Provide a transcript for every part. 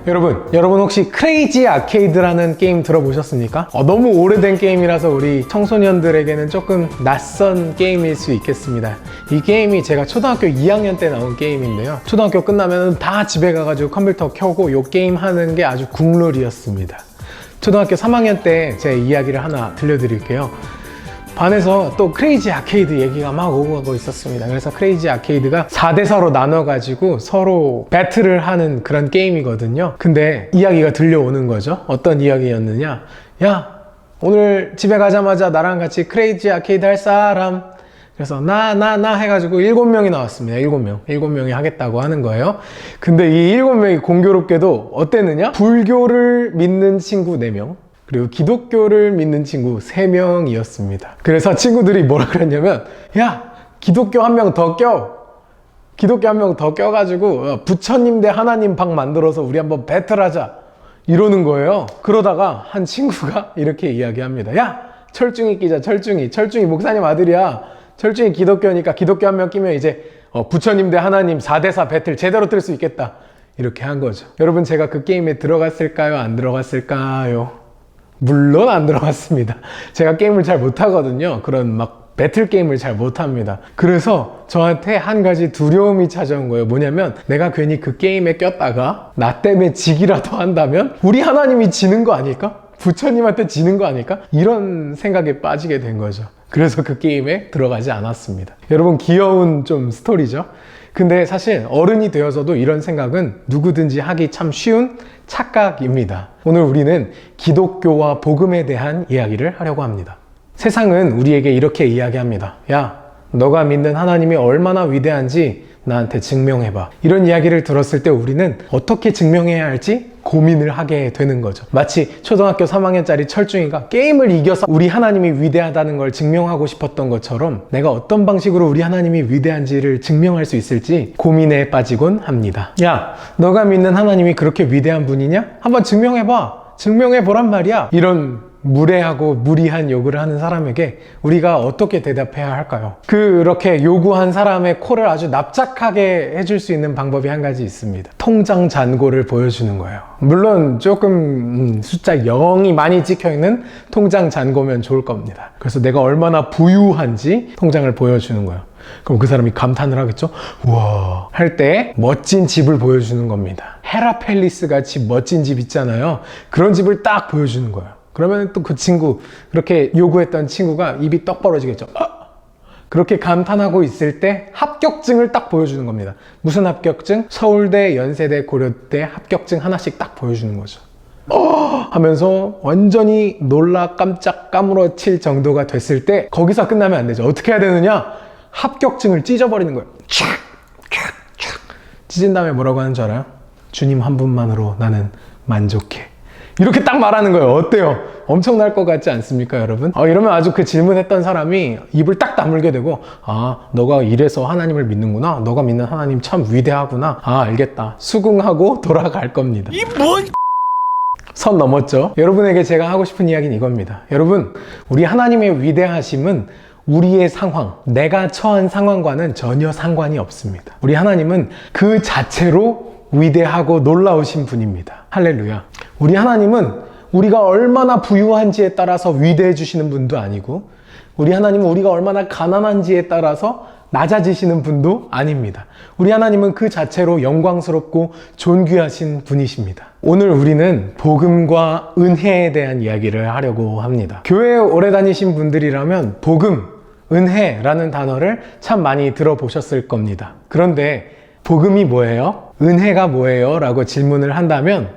여러분 혹시 크레이지 아케이드라는 게임 들어보셨습니까? 너무 오래된 게임이라서 우리 청소년들에게는 조금 낯선 게임일 수 있겠습니다. 이 게임이 제가 초등학교 2학년 때 나온 게임인데요. 초등학교 끝나면 다 집에 가가지고 컴퓨터 켜고 이 게임 하는 게 아주 국룰이었습니다. 초등학교 3학년 때 제 이야기를 하나 들려드릴게요. 반에서 또 크레이지 아케이드 얘기가 막 오고 가고 있었습니다. 그래서 크레이지 아케이드가 4대4로 나눠가지고 서로 배틀을 하는 그런 게임이거든요. 근데 이야기가 들려오는 거죠. 어떤 이야기였느냐? 야, 오늘 집에 가자마자 나랑 같이 크레이지 아케이드 할 사람? 그래서 나 해가지고 7명이 나왔습니다. 7명이 하겠다고 하는 거예요. 근데 이 7명이 공교롭게도 어땠느냐? 불교를 믿는 친구 4명, 그리고 기독교를 믿는 친구 3명이었습니다. 그래서 친구들이 뭐라 그랬냐면, 야, 기독교 한 명 더 껴! 기독교 한 명 더 껴가지고 부처님 대 하나님 방 만들어서 우리 한번 배틀하자! 이러는 거예요. 그러다가 한 친구가 이렇게 이야기합니다. 야! 철중이 끼자, 철중이 목사님 아들이야. 철중이 기독교니까 기독교 한 명 끼면 이제 부처님 대 하나님 4대4 배틀 제대로 뜰 수 있겠다. 이렇게 한 거죠. 여러분, 제가 그 게임에 들어갔을까요? 안 들어갔을까요? 물론 안 들어갔습니다. 제가 게임을 잘 못하거든요. 그런 막 배틀 게임을 잘 못합니다. 그래서 저한테 한 가지 두려움이 찾아온 거예요. 뭐냐면 내가 괜히 그 게임에 꼈다가 나 때문에 지기라도 한다면 우리 하나님이 지는 거 아닐까? 부처님한테 지는 거 아닐까? 이런 생각에 빠지게 된 거죠. 그래서 그 게임에 들어가지 않았습니다. 여러분, 귀여운 좀 스토리죠? 근데 사실 어른이 되어서도 이런 생각은 누구든지 하기 참 쉬운 착각입니다. 오늘 우리는 기독교와 복음에 대한 이야기를 하려고 합니다. 세상은 우리에게 이렇게 이야기합니다. 야, 너가 믿는 하나님이 얼마나 위대한지 나한테 증명해봐. 이런 이야기를 들었을 때 우리는 어떻게 증명해야 할지 고민을 하게 되는 거죠. 마치 초등학교 3학년짜리 철중이가 게임을 이겨서 우리 하나님이 위대하다는 걸 증명하고 싶었던 것처럼 내가 어떤 방식으로 우리 하나님이 위대한지를 증명할 수 있을지 고민에 빠지곤 합니다. 야, 너가 믿는 하나님이 그렇게 위대한 분이냐? 한번 증명해봐. 증명해보란 말이야. 이런 무례하고 무리한 요구를 하는 사람에게 우리가 어떻게 대답해야 할까요? 그렇게 요구한 사람의 코를 아주 납작하게 해줄 수 있는 방법이 한 가지 있습니다. 통장 잔고를 보여주는 거예요. 물론 조금 숫자 0이 많이 찍혀있는 통장 잔고면 좋을 겁니다. 그래서 내가 얼마나 부유한지 통장을 보여주는 거예요. 그럼 그 사람이 감탄을 하겠죠? 우와, 할 때 멋진 집을 보여주는 겁니다. 헤라펠리스 같이 멋진 집 있잖아요. 그런 집을 딱 보여주는 거예요. 그러면 또 그 친구, 그렇게 요구했던 친구가 입이 떡 벌어지겠죠. 그렇게 감탄하고 있을 때 합격증을 딱 보여주는 겁니다. 무슨 합격증? 서울대, 연세대, 고려대 합격증 하나씩 딱 보여주는 거죠. 하면서 완전히 놀라 깜짝 까무러칠 정도가 됐을 때 거기서 끝나면 안 되죠. 어떻게 해야 되느냐? 합격증을 찢어버리는 거예요. 찢은 다음에 뭐라고 하는 줄 알아요? 주님 한 분만으로 나는 만족해. 이렇게 딱 말하는 거예요. 어때요? 엄청날 것 같지 않습니까, 여러분? 이러면 아주 그 질문했던 사람이 입을 딱 다물게 되고, 아, 너가 이래서 하나님을 믿는구나. 너가 믿는 하나님 참 위대하구나. 아, 알겠다. 수긍하고 돌아갈 겁니다. 이 뭔? 선 넘었죠? 여러분에게 제가 하고 싶은 이야기는 이겁니다. 여러분, 우리 하나님의 위대하심은 우리의 상황, 내가 처한 상황과는 전혀 상관이 없습니다. 우리 하나님은 그 자체로 위대하고 놀라우신 분입니다. 할렐루야. 우리 하나님은 우리가 얼마나 부유한지에 따라서 위대해 주시는 분도 아니고, 우리 하나님은 우리가 얼마나 가난한지에 따라서 낮아지시는 분도 아닙니다. 우리 하나님은 그 자체로 영광스럽고 존귀하신 분이십니다. 오늘 우리는 복음과 은혜에 대한 이야기를 하려고 합니다. 교회에 오래 다니신 분들이라면 복음, 은혜라는 단어를 참 많이 들어보셨을 겁니다. 그런데 복음이 뭐예요? 은혜가 뭐예요? 라고 질문을 한다면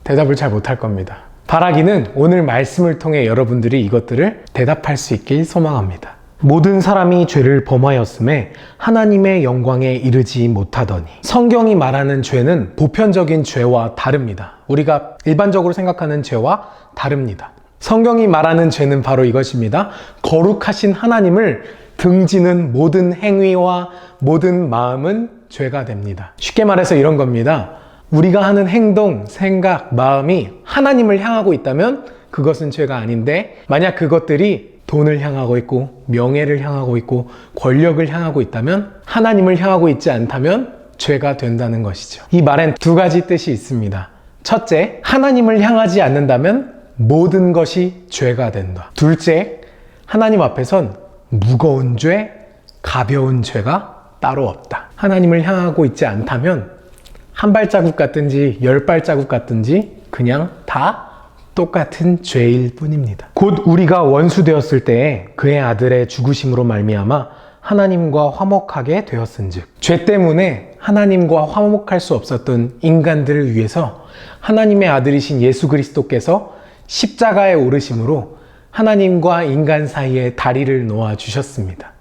대답을 잘 못할 겁니다. 바라기는 오늘 말씀을 통해 여러분들이 이것들을 대답할 수 있길 소망합니다. 모든 사람이 죄를 범하였음에 하나님의 영광에 이르지 못하더니. 성경이 말하는 죄는 보편적인 죄와 다릅니다. 우리가 일반적으로 생각하는 죄와 다릅니다. 성경이 말하는 죄는 바로 이것입니다. 거룩하신 하나님을 등지는 모든 행위와 모든 마음은 죄가 됩니다. 쉽게 말해서 이런 겁니다. 우리가 하는 행동, 생각, 마음이 하나님을 향하고 있다면 그것은 죄가 아닌데, 만약 그것들이 돈을 향하고 있고 명예를 향하고 있고 권력을 향하고 있다면, 하나님을 향하고 있지 않다면 죄가 된다는 것이죠. 이 말엔 두 가지 뜻이 있습니다. 첫째, 하나님을 향하지 않는다면 모든 것이 죄가 된다. 둘째, 하나님 앞에선 무거운 죄, 가벼운 죄가 따로 없다. 하나님을 향하고 있지 않다면 한 발자국 같든지 10발자국 같든지 그냥 다 똑같은 죄일 뿐입니다. 곧 우리가 원수 되었을 때에 그의 아들의 죽으심으로 말미암아 하나님과 화목하게 되었은즉, 죄 때문에 하나님과 화목할 수 없었던 인간들을 위해서 하나님의 아들이신 예수 그리스도께서 십자가에 오르심으로 하나님과 인간 사이에 다리를 놓아 주셨습니다.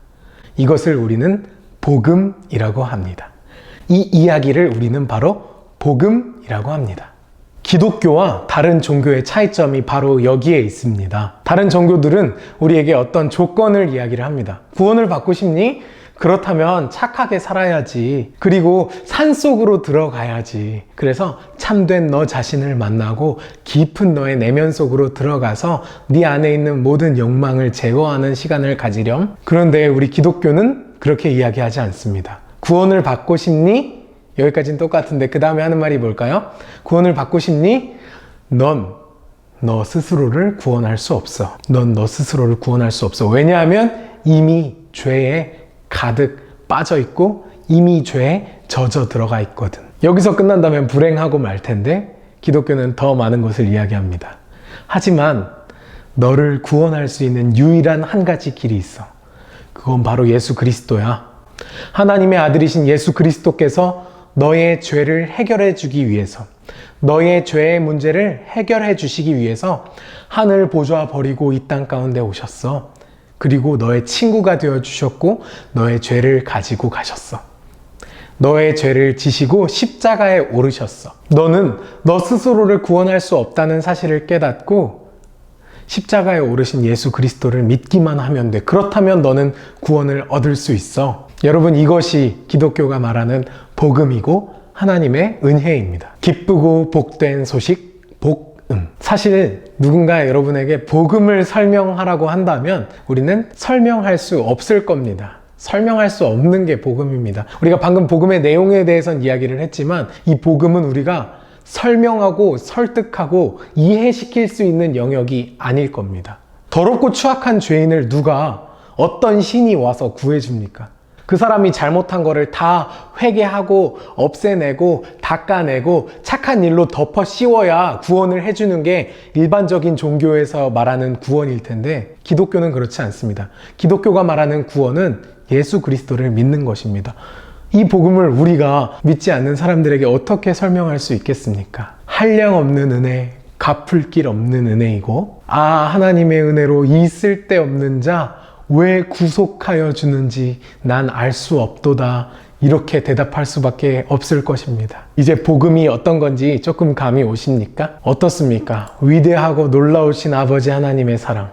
이것을 우리는 복음이라고 합니다. 이 이야기를 우리는 바로 복음이라고 합니다. 기독교와 다른 종교의 차이점이 바로 여기에 있습니다. 다른 종교들은 우리에게 어떤 조건을 이야기를 합니다. 구원을 받고 싶니? 그렇다면 착하게 살아야지. 그리고 산속으로 들어가야지. 그래서 참된 너 자신을 만나고 깊은 너의 내면 속으로 들어가서 네 안에 있는 모든 욕망을 제거하는 시간을 가지렴. 그런데 우리 기독교는 그렇게 이야기하지 않습니다. 구원을 받고 싶니? 여기까지는 똑같은데 그 다음에 하는 말이 뭘까요? 구원을 받고 싶니? 넌 너 스스로를 구원할 수 없어. 넌 너 스스로를 구원할 수 없어. 왜냐하면 이미 죄에 가득 빠져 있고 이미 죄에 젖어 들어가 있거든. 여기서 끝난다면 불행하고 말 텐데 기독교는 더 많은 것을 이야기합니다. 하지만 너를 구원할 수 있는 유일한 한 가지 길이 있어. 그건 바로 예수 그리스도야. 하나님의 아들이신 예수 그리스도께서 너의 죄를 해결해 주기 위해서, 너의 죄의 문제를 해결해 주시기 위해서 하늘 보좌 버리고 이 땅 가운데 오셨어. 그리고 너의 친구가 되어 주셨고 너의 죄를 가지고 가셨어. 너의 죄를 지시고 십자가에 오르셨어. 너는 너 스스로를 구원할 수 없다는 사실을 깨닫고 십자가에 오르신 예수 그리스도를 믿기만 하면 돼. 그렇다면 너는 구원을 얻을 수 있어. 여러분, 이것이 기독교가 말하는 복음이고 하나님의 은혜입니다. 기쁘고 복된 소식, 복음. 사실 누군가 여러분에게 복음을 설명하라고 한다면 우리는 설명할 수 없을 겁니다. 설명할 수 없는 게 복음입니다. 우리가 방금 복음의 내용에 대해서는 이야기를 했지만 이 복음은 우리가 설명하고 설득하고 이해시킬 수 있는 영역이 아닐 겁니다. 더럽고 추악한 죄인을 누가 어떤 신이 와서 구해줍니까? 그 사람이 잘못한 거를 다 회개하고 없애내고 닦아내고 착한 일로 덮어 씌워야 구원을 해주는 게 일반적인 종교에서 말하는 구원일 텐데 기독교는 그렇지 않습니다. 기독교가 말하는 구원은 예수 그리스도를 믿는 것입니다. 이 복음을 우리가 믿지 않는 사람들에게 어떻게 설명할 수 있겠습니까? 한량없는 은혜, 갚을 길 없는 은혜이고, 하나님의 은혜로 이 쓸데없는 자 왜 구속하여 주는지 난 알 수 없도다, 이렇게 대답할 수밖에 없을 것입니다. 이제 복음이 어떤 건지 조금 감이 오십니까? 어떻습니까? 위대하고 놀라우신 아버지 하나님의 사랑,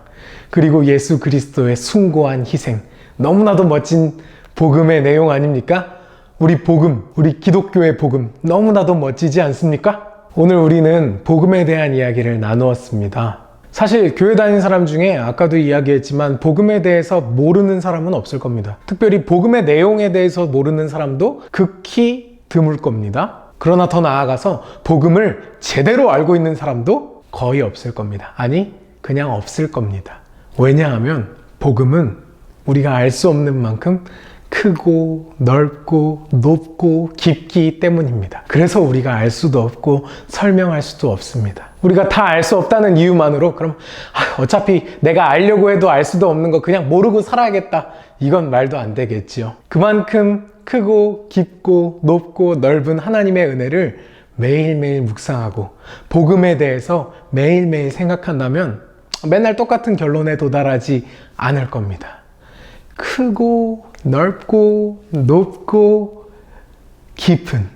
그리고 예수 그리스도의 숭고한 희생, 너무나도 멋진 복음의 내용 아닙니까? 우리 복음, 우리 기독교의 복음 너무나도 멋지지 않습니까? 오늘 우리는 복음에 대한 이야기를 나누었습니다. 사실 교회 다니는 사람 중에 아까도 이야기했지만 복음에 대해서 모르는 사람은 없을 겁니다. 특별히 복음의 내용에 대해서 모르는 사람도 극히 드물 겁니다. 그러나 더 나아가서 복음을 제대로 알고 있는 사람도 거의 없을 겁니다. 아니, 그냥 없을 겁니다. 왜냐하면 복음은 우리가 알 수 없는 만큼 크고 넓고 높고 깊기 때문입니다. 그래서 우리가 알 수도 없고 설명할 수도 없습니다. 우리가 다 알 수 없다는 이유만으로 그럼 어차피 내가 알려고 해도 알 수도 없는 거 그냥 모르고 살아야겠다, 이건 말도 안 되겠지요. 그만큼 크고 깊고 높고 넓은 하나님의 은혜를 매일매일 묵상하고 복음에 대해서 매일매일 생각한다면 맨날 똑같은 결론에 도달하지 않을 겁니다. 크고 넓고 높고 깊은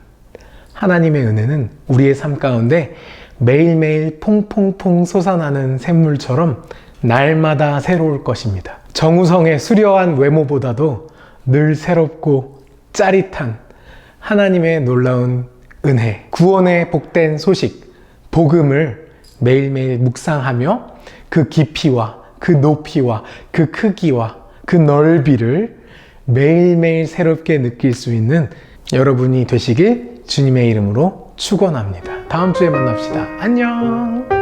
하나님의 은혜는 우리의 삶 가운데 매일매일 퐁퐁퐁 솟아나는 샘물처럼 날마다 새로울 것입니다. 정우성의 수려한 외모보다도 늘 새롭고 짜릿한 하나님의 놀라운 은혜, 구원의 복된 소식, 복음을 매일매일 묵상하며 그 깊이와 그 높이와 그 크기와 그 넓이를 매일매일 새롭게 느낄 수 있는 여러분이 되시길 주님의 이름으로 축원합니다. 다음 주에 만납시다. 안녕.